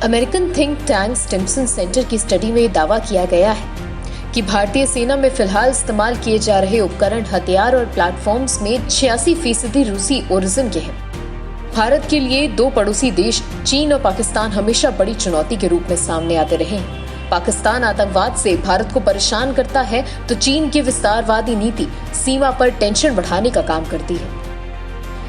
American think tank Stimson centre की study में दावा किया गया है कि भारतीय सेना में फिलहाल इस्तेमाल किए जा रहे उपकरण, हथियार और प्लेटफॉर्म्स में 86% रूसी ओरिजिन के हैं। भारत के लिए दो पड़ोसी देश चीन और पाकिस्तान हमेशा बड़ी चुनौती के रूप में सामने आते रहे हैं। पाकिस्तान आतंकवाद से भारत को परेशान करता है तो चीन की विस्तारवादी नीति सीमा पर टेंशन बढ़ाने का काम करती है।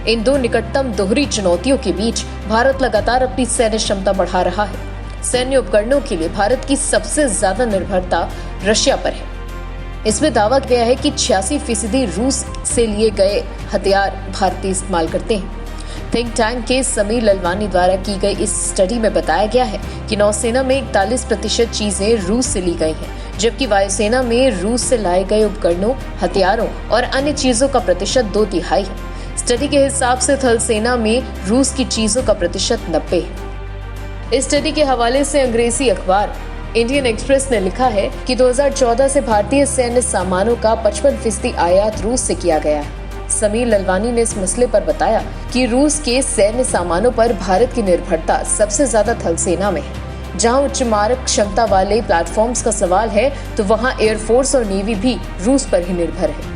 इन दो निकटतम दोहरी चुनौतियों के बीच भारत लगातार अपनी सैन्य क्षमता बढ़ा रहा है। सैन्य उपकरणों के लिए भारत की सबसे ज्यादा निर्भरता रशिया पर है। इसमें दावा गया है कि 86% रूस से लिए गए हथियार भारतीय इस्तेमाल करते हैं। थिंक टैंक के समीर ललवानी द्वारा की गई इस स्टडी में बताया गया है कि नौसेना में 41% चीजें रूस से ली गई हैं, जबकि वायुसेना में रूस से लाए गए उपकरणों, हथियारों और अन्य चीजों का प्रतिशत 2/3 है। स्टडी के हिसाब से थल सेना में रूस की चीजों का प्रतिशत 90 है। इस स्टडी के हवाले से अंग्रेजी अखबार इंडियन एक्सप्रेस ने लिखा है कि 2014 से भारतीय सैन्य सामानों का 55% आयात रूस से किया गया है। समीर ललवानी ने इस मसले पर बताया कि रूस के सैन्य सामानों पर भारत की निर्भरता सबसे ज्यादा थल सेना में है। जहां उच्च मारक क्षमता वाले प्लेटफॉर्म्स का सवाल है तो वहां एयरफोर्स और नेवी भी रूस पर ही निर्भर है।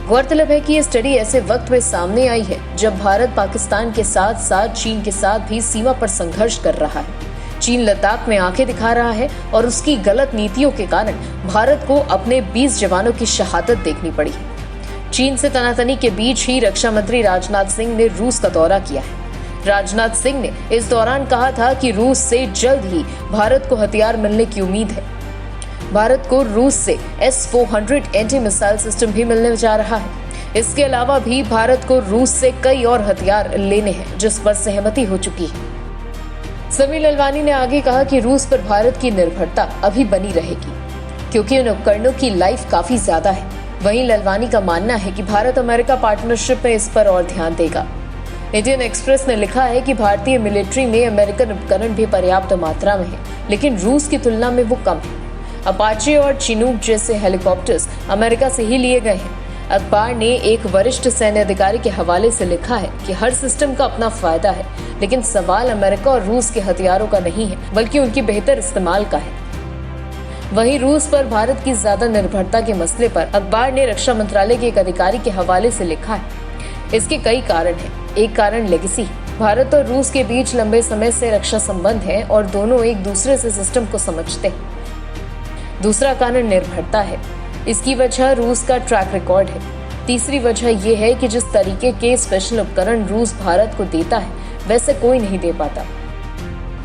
गौरतलब है कि ये स्टडी ऐसे वक्त में सामने आई है जब भारत पाकिस्तान के साथ साथ चीन के साथ भी सीमा पर संघर्ष कर रहा है। चीन लद्दाख में आंखें दिखा रहा है और उसकी गलत नीतियों के कारण भारत को अपने 20 जवानों की शहादत देखनी पड़ी है। चीन से तनातनी के बीच ही रक्षा मंत्री राजनाथ सिंह ने रूस का दौरा किया है। राजनाथ सिंह ने इस दौरान कहा था कि रूस से जल्द ही भारत को हथियार मिलने की उम्मीद है। भारत को रूस से S-400 एंटी मिसाइल सिस्टम भी मिलने जा रहा है। इसके अलावा भी भारत को रूस से कई और हथियार लेने हैं, जिस पर सहमति हो चुकी है। समीर ललवानी ने आगे कहा कि रूस पर भारत की निर्भरता अभी बनी रहेगी क्योंकि उन उपकरणों की लाइफ काफी ज्यादा है। वहीं ललवानी का मानना है कि भारत अमेरिका पार्टनरशिप में इस पर और ध्यान देगा। इंडियन एक्सप्रेस ने लिखा है कि भारतीय मिलिट्री में अमेरिकन उपकरण भी पर्याप्त मात्रा में है, लेकिन रूस की तुलना में वो कम है। अपाचे और चिनूक जैसे हेलीकॉप्टर्स अमेरिका से ही लिए गए हैं। अखबार ने एक वरिष्ठ सैन्य अधिकारी के हवाले से लिखा है कि हर सिस्टम का अपना फायदा है, लेकिन सवाल अमेरिका और रूस के हथियारों का नहीं है, बल्कि उनकी बेहतर इस्तेमाल का है। वहीं रूस पर भारत की ज्यादा निर्भरता के मसले पर अखबार ने रक्षा मंत्रालय के एक अधिकारी के हवाले से लिखा है। इसके कई कारण हैं। एक कारण लेगेसी है। भारत और रूस के बीच लंबे समय से रक्षा संबंध है और दोनों एक दूसरे से सिस्टम को समझते हैं। दूसरा कारण निर्भरता है। इसकी वजह रूस का ट्रैक रिकॉर्ड है। तीसरी वजह यह है कि जिस तरीके के स्पेशल उपकरण रूस भारत को देता है वैसे कोई नहीं दे पाता।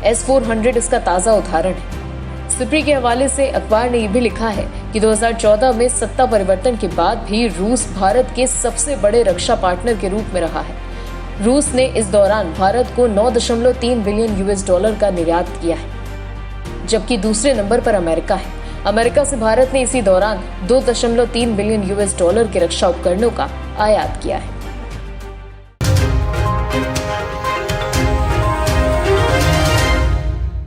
S-400 इसका ताजा उदाहरण है। सिप्री के हवाले से अखबार ने यह भी लिखा है कि 2014 में सत्ता परिवर्तन के बाद भी रूस भारत के सबसे बड़े रक्षा पार्टनर के रूप में रहा है। रूस ने इस दौरान भारत को $9.3 बिलियन का निर्यात किया है, जबकि दूसरे नंबर पर अमेरिका है। अमेरिका से भारत ने इसी दौरान $2.3 बिलियन के रक्षा उपकरणों का आयात किया है।